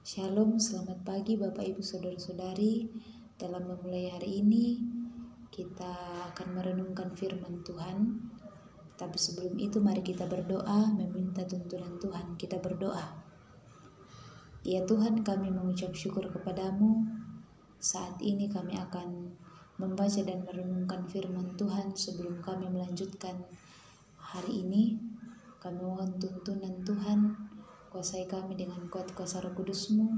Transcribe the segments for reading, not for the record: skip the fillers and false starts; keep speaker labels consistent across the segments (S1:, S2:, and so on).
S1: Shalom, selamat pagi Bapak Ibu Saudara-saudari. Dalam memulai hari ini, kita akan merenungkan firman Tuhan. Tapi sebelum itu mari kita berdoa, meminta tuntunan Tuhan. Kita berdoa. Ya Tuhan, kami mengucap syukur kepadamu. Saat ini kami akan membaca dan merenungkan firman Tuhan. Sebelum kami melanjutkan hari ini, kami mohon tuntunan Tuhan. Kuasai kami dengan kuasa Roh Kudus-Mu,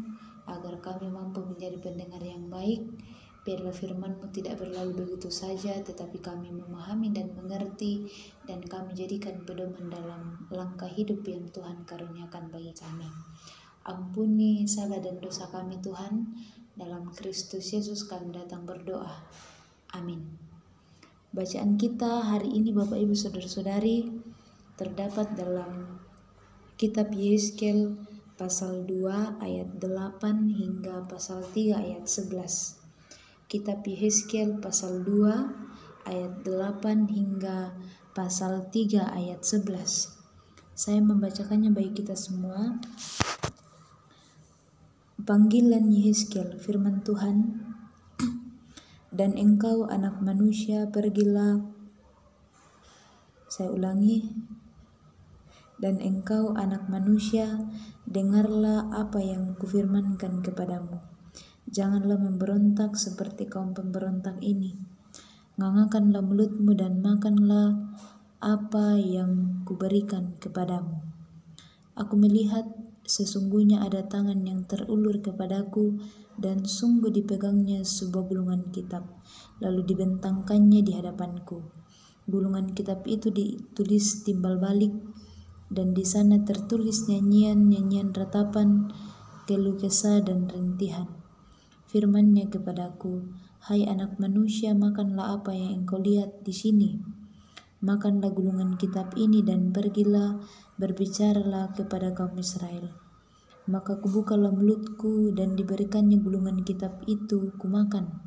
S1: agar kami mampu menjadi pendengar yang baik. Biarlah firman-Mu tidak berlalu begitu saja, tetapi kami memahami dan mengerti, dan kami jadikan pedoman dalam langkah hidup yang Tuhan karuniakan bagi kami. Ampuni salah dan dosa kami Tuhan, dalam Kristus Yesus kami datang berdoa. Amin. Bacaan kita hari ini Bapak Ibu Saudara-saudari terdapat dalam Kitab Yehezkiel pasal 2 ayat 8 hingga pasal 3 ayat 11. Kitab Yehezkiel pasal 2 ayat 8 hingga pasal 3 ayat 11. Saya membacakannya bagi kita semua. Panggilan Yehezkiel, firman Tuhan. Dan engkau anak manusia, pergilah. Saya ulangi. Dan engkau anak manusia, dengarlah apa yang kufirmankan kepadamu. Janganlah memberontak seperti kaum pemberontak ini. Ngangakanlah mulutmu dan makanlah apa yang kuberikan kepadamu. Aku melihat sesungguhnya ada tangan yang terulur kepadaku, dan sungguh dipegangnya sebuah gulungan kitab, lalu dibentangkannya di hadapanku. Gulungan kitab itu ditulis timbal balik, dan di sana tertulis nyanyian ratapan, keluh kesah dan rintihan. Firman-Nya kepadaku, hai anak manusia, makanlah apa yang engkau lihat di sini. Makanlah gulungan kitab ini dan pergilah, berbicaralah kepada kaum Israel. Maka kubukalah mulutku dan diberikannya gulungan kitab itu kumakan.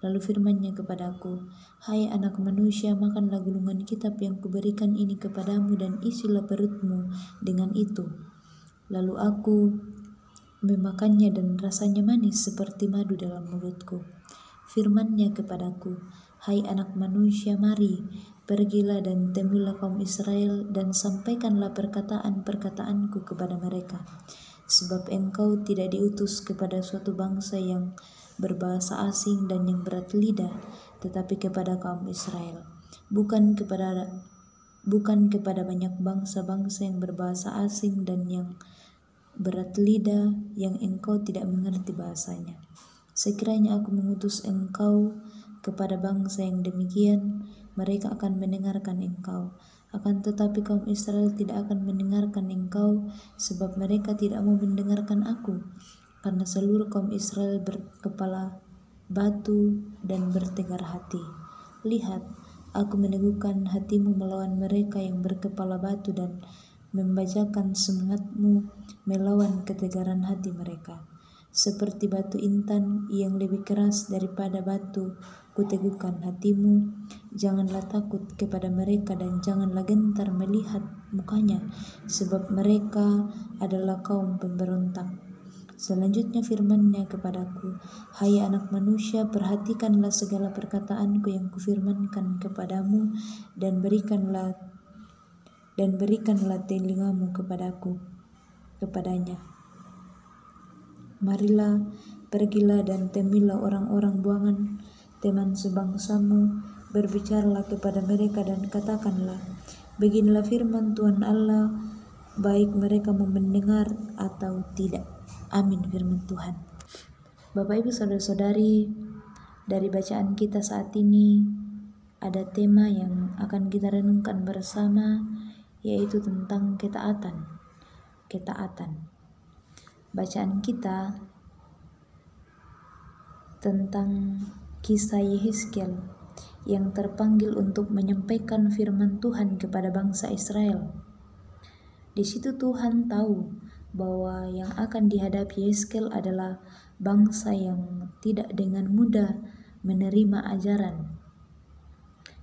S1: Lalu firman-Nya kepadaku, hai anak manusia, makanlah gulungan kitab yang kuberikan ini kepadamu dan isilah perutmu dengan itu. Lalu aku memakannya dan rasanya manis seperti madu dalam mulutku. Firman-Nya kepadaku, hai anak manusia, mari, pergilah dan temuilah kaum Israel dan sampaikanlah perkataan-perkataanku kepada mereka. Sebab engkau tidak diutus kepada suatu bangsa yang berbahasa asing dan yang berat lidah, tetapi kepada kaum Israel, bukan kepada banyak bangsa-bangsa yang berbahasa asing dan yang berat lidah, yang engkau tidak mengerti bahasanya. Sekiranya aku mengutus engkau kepada bangsa yang demikian, mereka akan mendengarkan engkau. Akan tetapi kaum Israel tidak akan mendengarkan engkau, sebab mereka tidak mau mendengarkan aku. Karena seluruh kaum Israel berkepala batu dan bertegar hati. Lihat, aku meneguhkan hatimu melawan mereka yang berkepala batu dan membajakan semangatmu melawan ketegaran hati mereka. Seperti batu intan yang lebih keras daripada batu, kuteguhkan hatimu. Janganlah takut kepada mereka dan janganlah gentar melihat mukanya, sebab mereka adalah kaum pemberontak. Selanjutnya firman-Nya kepadaku, hai anak manusia, perhatikanlah segala perkataanku yang kufirmankan kepadamu, dan berikanlah telingamu kepadanya. Marilah, pergilah dan temuilah orang-orang buangan, teman sebangsamu, berbicaralah kepada mereka dan katakanlah, beginilah firman Tuhan Allah, baik mereka mau mendengar atau tidak. Amin, firman Tuhan. Bapak Ibu Saudara-saudari, dari bacaan kita saat ini ada tema yang akan kita renungkan bersama, yaitu tentang ketaatan. Bacaan kita tentang kisah Yehezkiel yang terpanggil untuk menyampaikan firman Tuhan kepada bangsa Israel. Di situ Tuhan tahu bahwa yang akan dihadapi Yehezkiel adalah bangsa yang tidak dengan mudah menerima ajaran.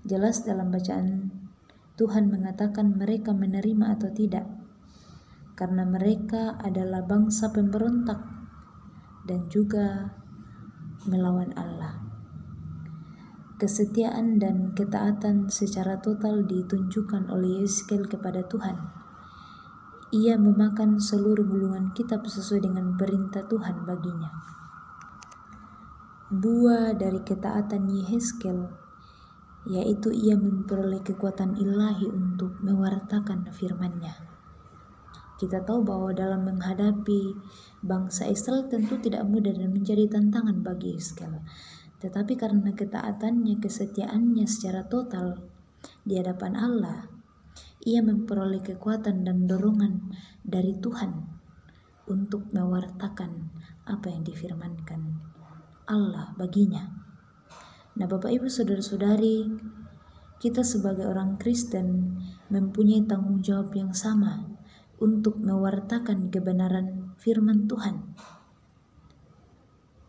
S1: Jelas dalam bacaan Tuhan mengatakan mereka menerima atau tidak, karena mereka adalah bangsa pemberontak dan juga melawan Allah. Kesetiaan dan ketaatan secara total ditunjukkan oleh Yeskel kepada Tuhan. Ia memakan seluruh gulungan kitab sesuai dengan perintah Tuhan baginya. Buah dari ketaatan Yehezkel, yaitu ia memperoleh kekuatan ilahi untuk mewartakan firman-Nya. Kita tahu bahwa dalam menghadapi bangsa Israel tentu tidak mudah dan menjadi tantangan bagi Yehezkel. Tetapi karena ketaatannya, kesetiaannya secara total di hadapan Allah, ia memperoleh kekuatan dan dorongan dari Tuhan untuk mewartakan apa yang difirmankan Allah baginya. Nah, Bapak Ibu Saudara-saudari, kita sebagai orang Kristen mempunyai tanggung jawab yang sama untuk mewartakan kebenaran firman Tuhan.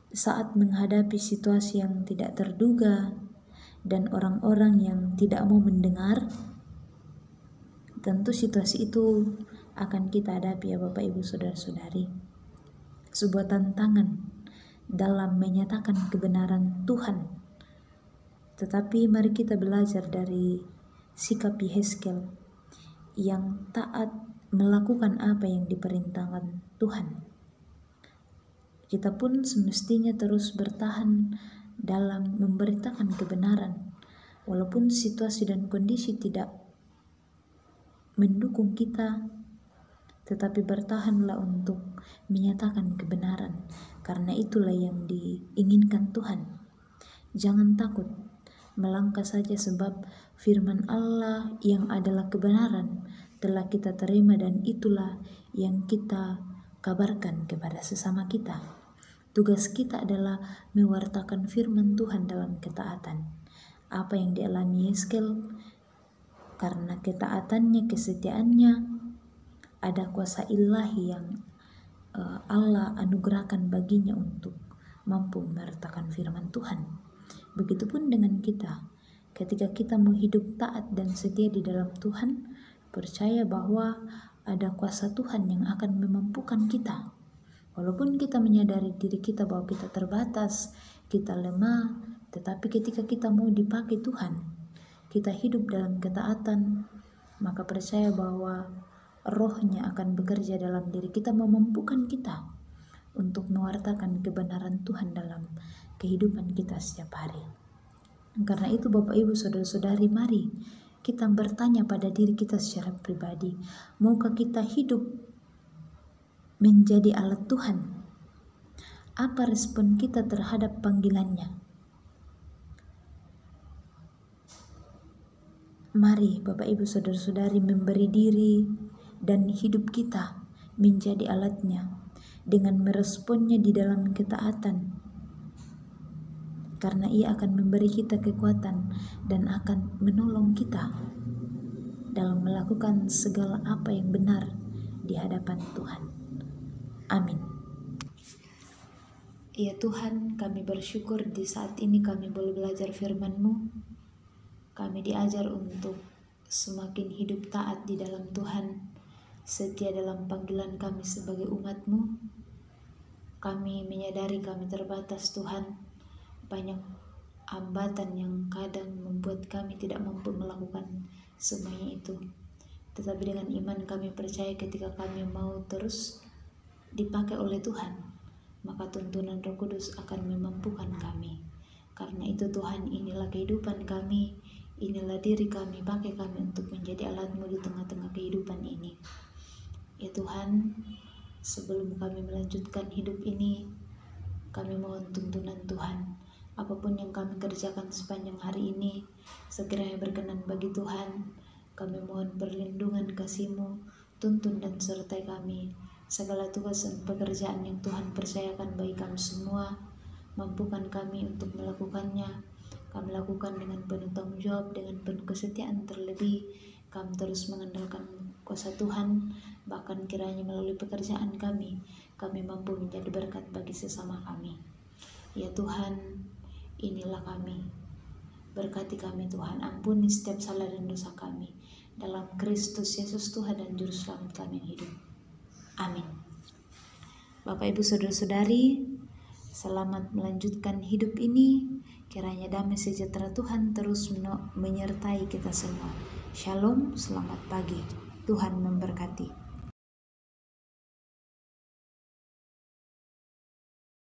S1: Saat menghadapi situasi yang tidak terduga dan orang-orang yang tidak mau mendengar, tentu situasi itu akan kita hadapi ya Bapak Ibu Saudara-saudari. Sebuah tantangan dalam menyatakan kebenaran Tuhan. Tetapi mari kita belajar dari sikap Yehezkel yang taat melakukan apa yang diperintahkan Tuhan. Kita pun semestinya terus bertahan dalam memberitakan kebenaran, walaupun situasi dan kondisi tidak mendukung kita, tetapi bertahanlah untuk menyatakan kebenaran, karena itulah yang diinginkan Tuhan. Jangan takut, melangkah saja sebab firman Allah yang adalah kebenaran telah kita terima dan itulah yang kita kabarkan kepada sesama kita. Tugas kita adalah mewartakan firman Tuhan dalam ketaatan. Apa yang dialami Yehezkel, karena ketaatannya, kesetiaannya, ada kuasa ilahi yang Allah anugerahkan baginya untuk mampu mewartakan firman Tuhan. Begitupun dengan kita, ketika kita mau hidup taat dan setia di dalam Tuhan, percaya bahwa ada kuasa Tuhan yang akan memampukan kita. Walaupun kita menyadari diri kita bahwa kita terbatas, kita lemah, tetapi ketika kita mau dipakai Tuhan, kita hidup dalam ketaatan, maka percaya bahwa Roh-Nya akan bekerja dalam diri kita, memampukan kita untuk mewartakan kebenaran Tuhan dalam kehidupan kita setiap hari. Karena itu Bapak Ibu Saudara-saudari, mari kita bertanya pada diri kita secara pribadi, maukah kita hidup menjadi alat Tuhan? Apa respon kita terhadap panggilannya? Mari Bapak Ibu Saudara-saudari memberi diri dan hidup kita menjadi alatnya dengan meresponnya di dalam ketaatan, karena Ia akan memberi kita kekuatan dan akan menolong kita dalam melakukan segala apa yang benar di hadapan Tuhan. Amin. Ya Tuhan, kami bersyukur di saat ini kami boleh belajar firman-Mu. Kami diajar untuk semakin hidup taat di dalam Tuhan, setia dalam panggilan kami sebagai umat-Mu. Kami menyadari kami terbatas Tuhan, banyak hambatan yang kadang membuat kami tidak mampu melakukan semuanya itu. Tetapi dengan iman kami percaya ketika kami mau terus dipakai oleh Tuhan, maka tuntunan Roh Kudus akan memampukan kami. Karena itu Tuhan, inilah kehidupan kami, inilah diri kami, pakai kami untuk menjadi alat-Mu di tengah-tengah kehidupan ini. Ya Tuhan, sebelum kami melanjutkan hidup ini, kami mohon tuntunan Tuhan. Apapun yang kami kerjakan sepanjang hari ini, sekiranya berkenan bagi Tuhan, kami mohon perlindungan kasih-Mu, tuntun dan sertai kami. Segala tugas dan pekerjaan yang Tuhan percayakan bagi kami semua, mampukan kami untuk melakukannya. Kami lakukan dengan penuh tanggung jawab, dengan penuh kesetiaan. Terlebih kami terus mengandalkan kuasa Tuhan, bahkan kiranya melalui pekerjaan kami mampu menjadi berkat bagi sesama kami. Ya Tuhan, inilah kami, berkati kami Tuhan, ampuni setiap salah dan dosa kami, dalam Kristus Yesus Tuhan dan Juru Selamat kami yang hidup. Amin. Bapak Ibu Saudara-saudari, Selamat melanjutkan hidup ini. Kiranya damai sejahtera Tuhan terus menyertai kita semua. Shalom, selamat pagi. Tuhan memberkati.